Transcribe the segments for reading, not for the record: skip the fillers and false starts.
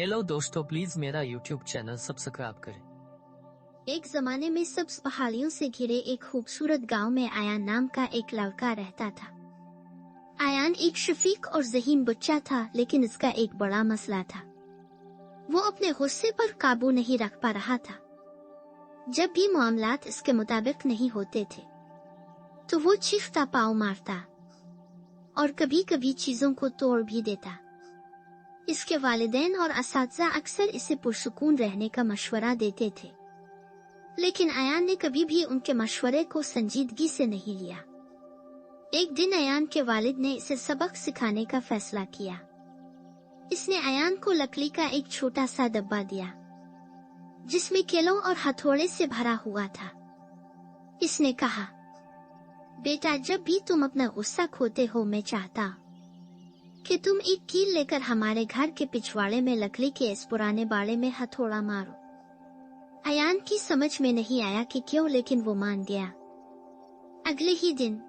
Hello दोस्तों, please मेरा YouTube channel subscribe करें। एक जमाने में सब्ज पहाड़ियों से घिरे एक खूबसूरत गांव में आयान नाम का एक लड़का रहता था। आयान एक शफीक और ज़हीन बच्चा था, लेकिन इसका एक बड़ा मसला था। वो अपने गुस्से पर काबू नहीं रख पा रहा था। जब भी मामलात इसके मुताबिक नहीं होते थे तो वो चीखता पाँव मारता और कभी कभी चीजों को तोड़ भी देता। इसके वालिदैन और असातिज़ा अक्सर इसे पुरसुकून रहने का मशवरा देते थे, लेकिन आयान ने कभी भी उनके मशवरे को संजीदगी से नहीं लिया। एक दिन आयान के वालिद ने इसे सबक सिखाने का फैसला किया। इसने आयान को लकड़ी का एक छोटा सा डब्बा दिया जिसमें केलों और हथौड़े से भरा हुआ था। इसने कहा, बेटा, जब भी तुम अपना गुस्सा खोते हो, मैं चाहता कि तुम एक कील लेकर हमारे घर के पिछवाड़े में लकड़ी के इस पुराने बाड़े में हथौड़ा मारो। आयान की समझ में नहीं आया कि क्यों, लेकिन वो मान गया। अगले ही दिन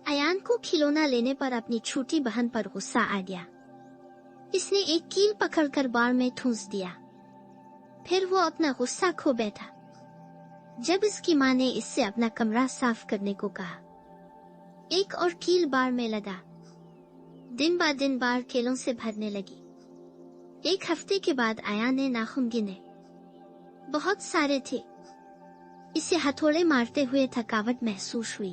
आयान को खिलौना लेने पर अपनी छोटी बहन पर गुस्सा आ गया। इसने एक कील पकड़कर बाड़ में ठूंस दिया। फिर वो अपना गुस्सा खो बैठा। जब इसकी माँ ने इससे अपना कमरा साफ करने को कहा, एक और कील बाड़ में लगा। दिन ब दिन बाढ़ केलों से भरने लगी। एक हफ्ते के बाद आयान ने नाखून गिने, बहुत सारे थे। इसे हथौड़े मारते हुए थकावट महसूस हुई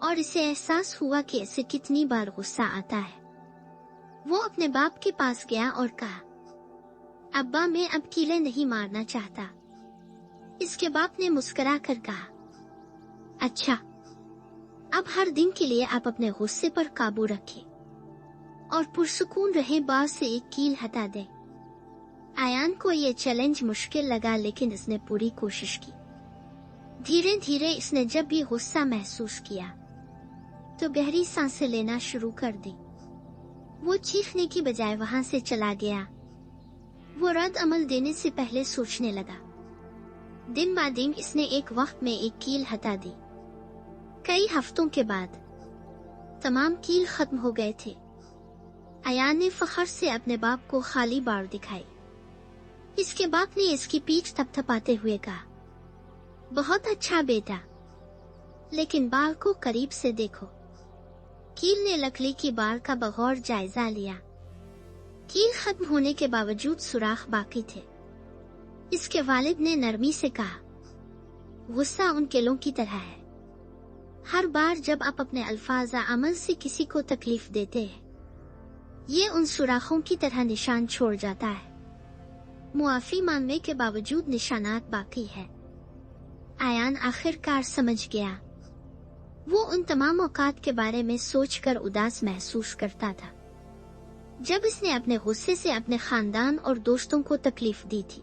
और इसे एहसास हुआ कि इसे कितनी बार गुस्सा आता है। वो अपने बाप के पास गया और कहा, अब्बा, मैं अब कीले नहीं मारना चाहता। इसके बाप ने मुस्कुरा कर कहा, अच्छा, अब हर दिन के लिए आप अपने गुस्से पर काबू रखें और पुरसुकून रहे, बार से एक कील हटा दें। आयान को ये चैलेंज मुश्किल लगा, लेकिन इसने पूरी कोशिश की। धीरे धीरे इसने जब भी गुस्सा महसूस किया तो गहरी सांसें लेना शुरू कर दी। वो चीखने की बजाय वहां से चला गया। वो रद्द अमल देने से पहले सोचने लगा। दिन ब दिन इसने एक वक्त में एक कील हटा दी। कई हफ्तों के बाद तमाम कील खत्म हो गए थे। आयान ने फख्र से अपने बाप को खाली बाड़ दिखाई। इसके बाप ने इसकी पीठ थपथपाते हुए कहा, बहुत अच्छा बेटा, लेकिन बाड़ को करीब से देखो। कील ने लकड़ी की बाड़ का बगौर जायजा लिया। कील खत्म होने के बावजूद सुराख बाकी थे। इसके वालिद ने नरमी से कहा, गुस्सा उन केलों की तरह है। हर बार जब आप अपने अल्फाज अमल से किसी को तकलीफ देते हैं, ये उन सुराखों की तरह निशान छोड़ जाता है। मुआफी मांगने के बावजूद निशानात बाकी है। आयान आखिरकार समझ गया। वो उन तमाम औकात के बारे में सोचकर उदास महसूस करता था जब इसने अपने गुस्से से अपने खानदान और दोस्तों को तकलीफ दी थी।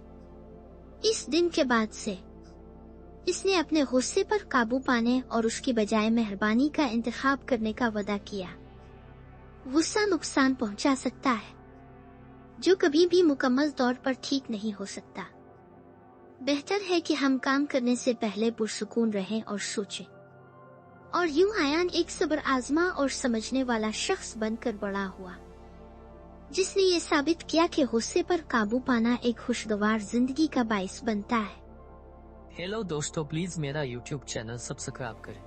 इस दिन के बाद से इसने अपने गुस्से पर काबू पाने और उसकी बजाय मेहरबानी का इंतखाब करने का वादा किया। गुस्सा नुकसान पहुंचा सकता है जो कभी भी मुकम्मल तौर पर ठीक नहीं हो सकता। बेहतर है कि हम काम करने से पहले पुरसुकून रहें और सोचें। और यूं आयान एक सब्र आजमा और समझने वाला शख्स बनकर बड़ा हुआ, जिसने ये साबित किया कि गुस्से पर काबू पाना एक खुशगवार जिंदगी का बाइस बनता है। हेलो दोस्तों, प्लीज मेरा यूट्यूब चैनल सब्सक्राइब करें।